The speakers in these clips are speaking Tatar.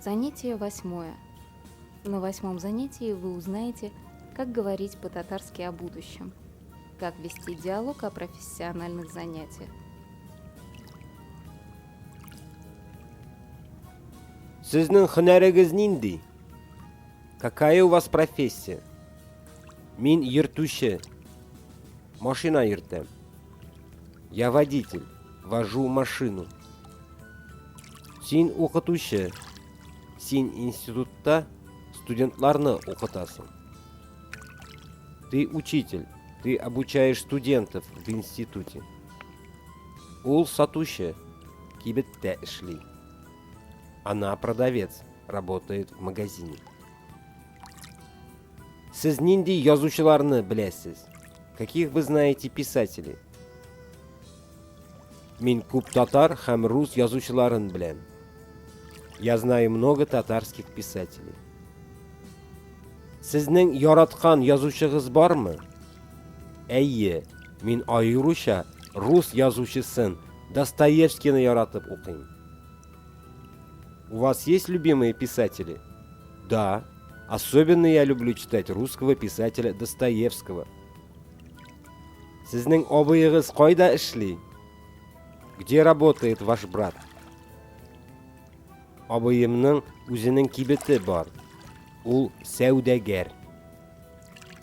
Занятие 8. На 8 занятии вы узнаете, как говорить по-татарски о будущем, как вести диалог о профессиональных занятиях. Sizning hunarigiz nindi? Какая у вас профессия? Мин йыртучы. Машина йыртам. Я водитель. Вожу машину. Син укытучы. Син институтта студентларны укытасың. Ты учитель. Ты обучаешь студентов в институте. Ул сатучы. Кибеттә эшли. Она продавец. Работает в магазине. Сіз нинди язучыларны беләсез? Каких вы знаете писателей? Мин күп татар һәм рус язучыларын беләм. Я знаю много татарских писателей. Сезнең яраткан язучыгыз бармы? Әйе, мин аеруча рус язучысын Достоевскийны яратып укыйм. У вас есть любимые писатели? Да. Особенно я люблю читать русского писателя Достоевского. Сезнең абыегыз кайда эшли? Где работает ваш брат? Абыемның үзенең кибете бар. Ул сәүдәгәр.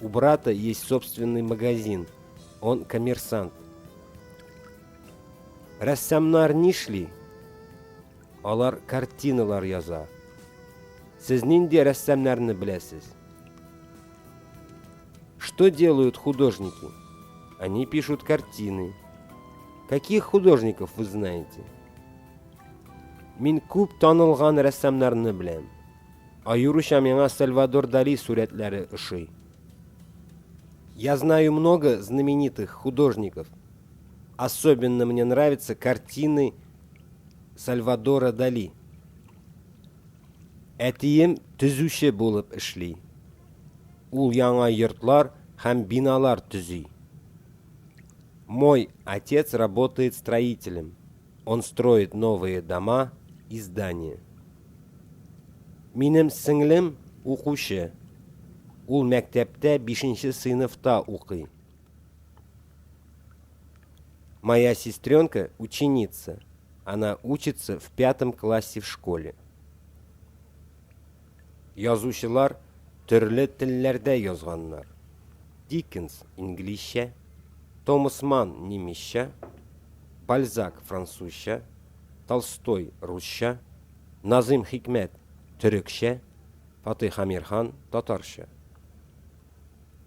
У брата есть собственный магазин. Он коммерсант. Рәссамнар нишли? Алар картиналар яза. Сез нинди рәссамнарны беләсез? Что делают художники? Они пишут картины. Каких художников вы знаете? Мин күп танылган рәссамнарны беләм. Аеруча миңа Сальвадор Дали сурәтләре ошый. Я знаю много знаменитых художников. Особенно мне нравятся картины Сальвадора Дали. Әтием төзүче булып эшли. Ул яңа йортлар һәм биналар төзи. Мой отец работает строителем. Он строит новые дома и здания. Минем сеңлем укучы. Ул мәктәптә 5-нче сыйныфта укый. Моя сестренка ученица. Она учится в 5 классе в школе. Язучылар төрле телләрдә язганнар. Диккенс инглизчә, Томас Манн немецчә, Бальзак французча, Толстой русча, Назым Хикмәт төрекчә, Фатих Амирхан татарча.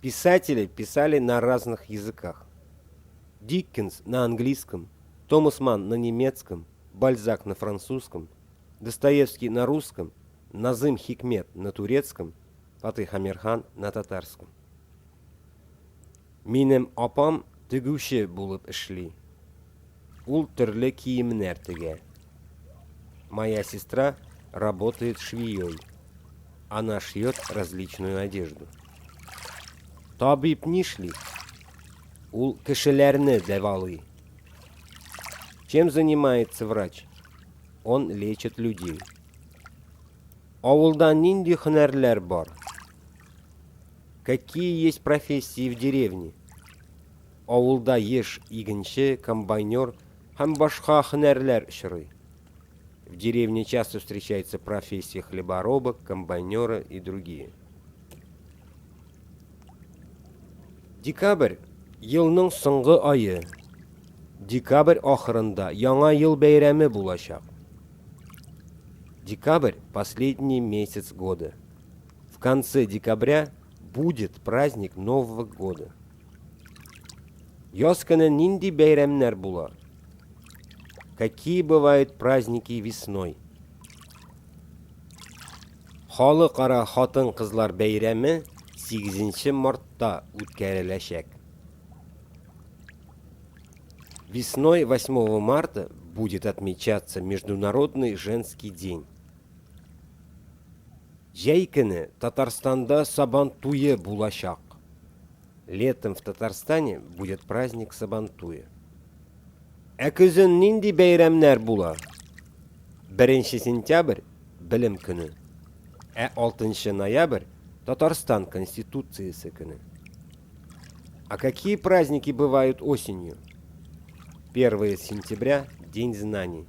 Писатели писали на разных языках. Диккенс на английском, Томас Манн на немецком, Бальзак на французском, Достоевский на русском, Назым Хикмет на турецком, Фатих Амирхан на татарском. Минем апам тегүче булып эшли. Ул төрле киемнәр тегә. Моя сестра работает швеей. Она шьет различную одежду. Табиб нишли. Ул кешеләрне дәвалый. Чем занимается врач? Он лечит людей. Авылда нинди һөнәрләр бар? Какие есть профессии в деревне? Авылда еш игенче, комбайнер һәм башка һөнәрләр очрый. В деревне часто встречается профессия хлебороба, комбайнера и другие. Декабрь елның соңгы айы. Декабрь ахырында яңа ел бәйрәме булачак. Декабрь – последний месяц года. В конце декабря будет праздник Нового года. Яз көне нинди бәйрәмнәр була? Какие бывают праздники весной? Халыкара хатын-кызлар бәйрәме 8 мартта үткәреләчәк. Весной 8 марта будет отмечаться Международный женский день. Җәй көне Татарстанда Сабантуе булачак. Летом в Татарстане будет праздник Сабантуя. Ә көзен нинди бәйрәмнәр була? 1 сентябрь Bilim günü. 6 ноябрь Татарстан Конституциясы günü. А какие праздники бывают осенью? 1 сентября – День знаний,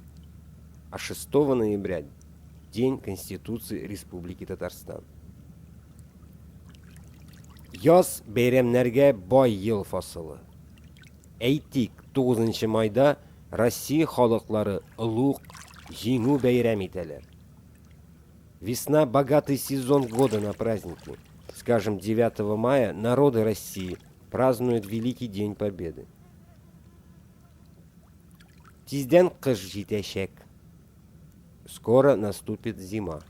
а 6 ноября – День Конституции Республики Татарстан. Yaz bayramlarga boy yil fasili. Aytik, 9 mayda Rossiya xalqlari ulug' jing'u bayram etadilar. Весна – богатый сезон года на праздники. Скажем, 9 мая народы России празднуют Великий День Победы. Тизден кыш житешек. Скоро наступит зима.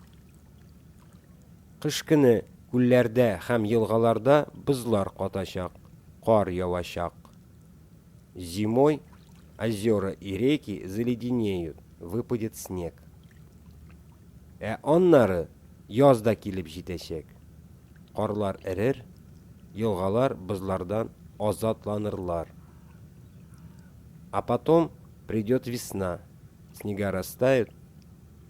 Кыш көне күлләрдә һәм елгаларда бозлар катачак, кар явачак. Зимой озера и реки заледенеют, выпадет снег. Аннары язда килеп җитәчәк. Карлар эрер, елгалар бозлардан азатланырлар. А потом придет весна, снега растают,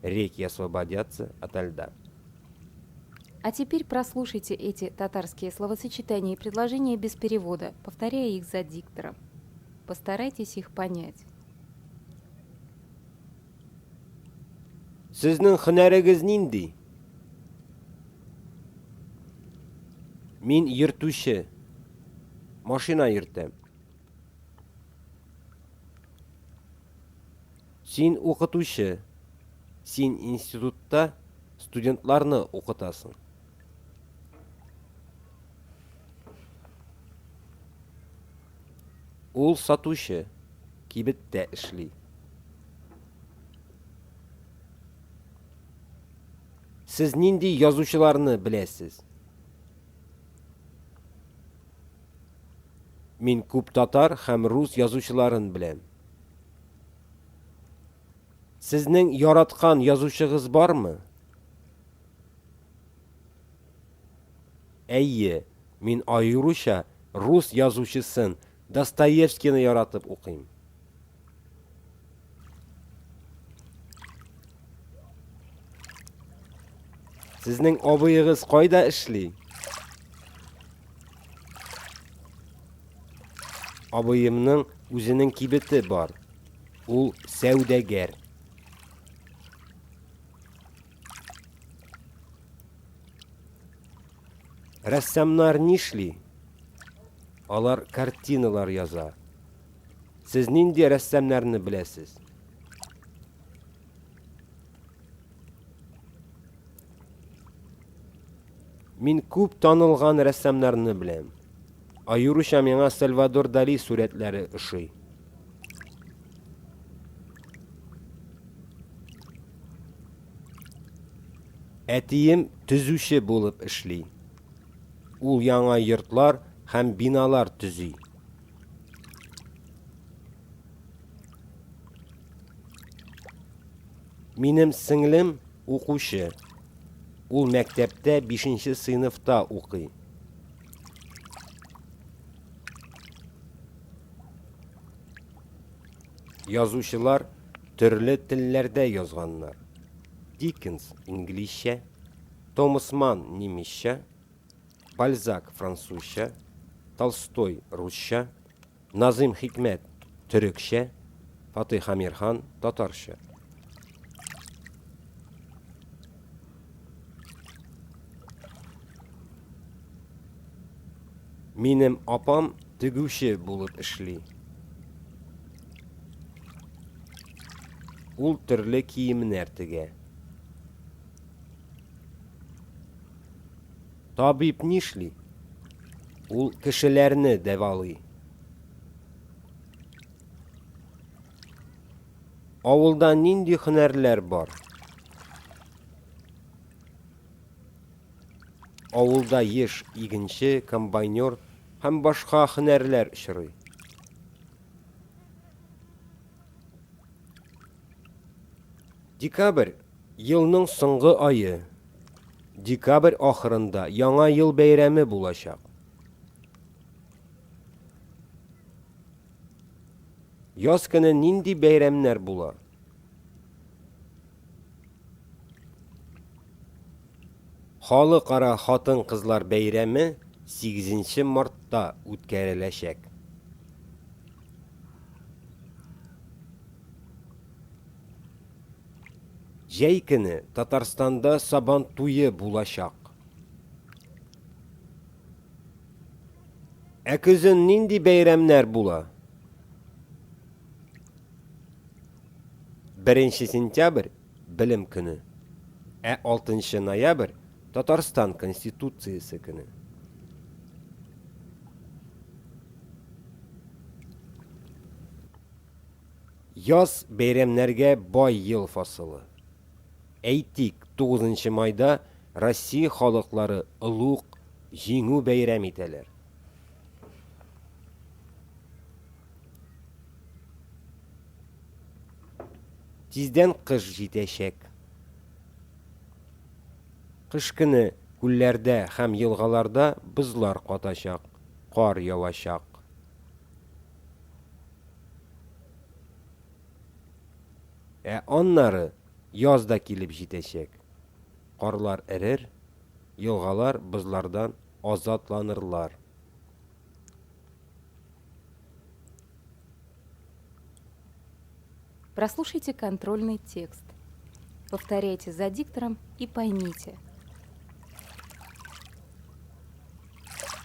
реки освободятся ото льда. А теперь прослушайте эти татарские словосочетания и предложения без перевода, повторяя их за диктором. Постарайтесь их понять. Сезнең һөнәрегез нинди? Мин йөртүче. Машина йөртәм. Син укытучы. Син институтта студентларны укытасың. Ул сатучы. Кибеттә эшли. Сез нинди язучыларны беләсез? Мин күп татар һәм рус язучыларын беләм. Сезнең яраткан язучыгыз бармы? Әйе, мин аеруча рус язучысын Достоевскийны яратып укыйм. Сезнең абыегыз кайда эшли? Абыемның үзенең кибете бар. Ул сәүдәгәр. Рәссамнар нишли? Алар картиналар яза. Сез нинди рәссамнарны беләсез? Мин күп танылган рәссамнарны беләм. Аеруча миңа Сальвадор Дали сурәтләре ошый. Әтием төзүче булып эшли. Ул яңа йортлар һәм биналар төзи. Минем сеңлем укучы. Ул мәктәптә 5нче сыйныфта укый. Язучылар төрле телләрдә язганнар. Диккенс инглизчә, Томас Манн немецчә, Бальзак французча, Толстой русча, Назым Хикмәт төрекчә, Фатих Амирхан татарча. Минем апам тегүче булып эшли. Ул төрле киемнәр тегә. Табиб нишли? Ул кешеләрне дәвалый. Авылда нинди һөнәрләр бар? Авылда еш игенче, комбайнер һәм башка һөнәрләр очрый. Декабрь елның соңгы айы. Декабрь ахырында яңа ел бәйрәме булачак. Яз көне нинди бәйрәмнәр була? Халыкара хатын-кызлар бәйрәме 8 мартта үткәреләчәк. Җәй көне Татарстанда Сабан туе булачак. Ә көзен нинди бәйрәмнәр була? 1 сентябрь Белем көне. Ә 6 ноябрь Татарстан Конституциясе көне. Яз бәйрәмнәргә бай ел фасылы. Әйтик, 9 майда Россия халыклары Улуг җиңү бәйрәм итәләр. Тиздән кыш җитәчәк. Кыш көне күлләрдә һәм елгаларда бозлар катачак, кар явачак. Ә аннары яз да килеп җитәчәк. Карлар эрер, елгалар бозлардан азатланырлар. Прослушайте контрольный текст. Повторяйте за диктором и поймите.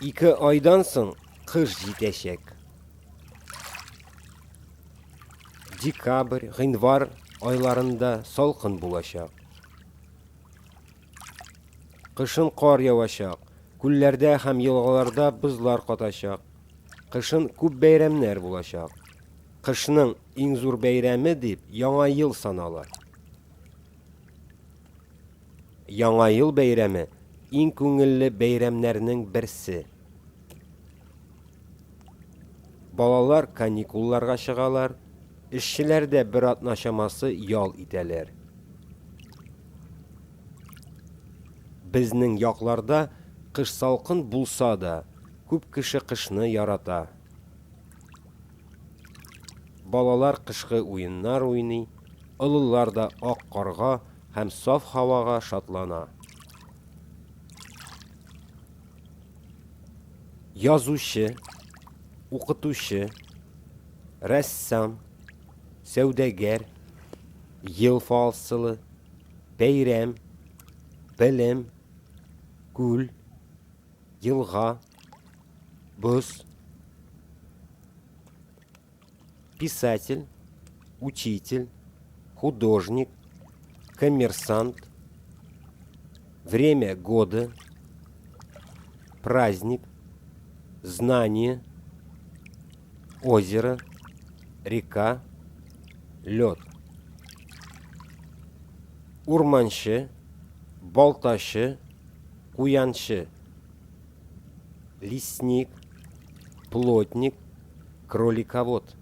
2 айдан соң кыш җитәчәк. Декабрь, гыйнвар айларында салкын булачак. Кышын кар явачак, күлләрдә һәм елгаларда бозлар катачак. Кышын күп бәйрәмнәр булачак. Кышның иң зур бәйрәме дип Яңа ел санала. Яңа ел бәйрәме иң күңелле бәйрәмнәрнең берсе. Балалар каникулларга чыгалар, эшчеләр дә бер атна чамасы ял итәләр. Безнең якларда кыш салкын булса да, күп кеше кышны ярата. Балалар кышкы уеннар уйный, олылар да ак карга һәм саф һавага шатлана. Язучы, укытучы, рәссам, сәүдәгәр, ел фасылы, бәйрәм, белем, күл, елга, боз. Писатель, учитель, художник, коммерсант, время года, праздник, знание, озеро, река, лед. Урманчы, балташы, куянчы, лесник, плотник, кроликовод.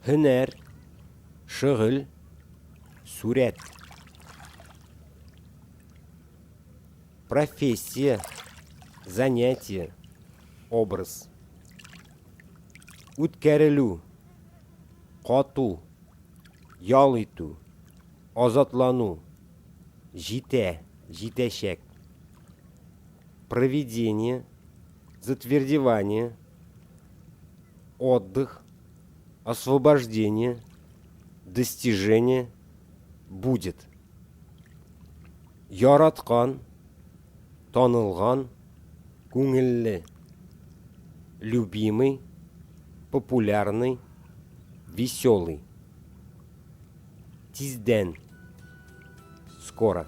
Һөнәр, шөгыль, сурәт. Профессия, занятие, образ. Үткәрелү, кату, ял итү, азатлану, җитә, җитәчәк. Проведение, затвердевание, отдых, освобождение, достижение, будет. Яраткан, танылган, күңелле. Любимый, популярный, веселый. Тиздән, скоро.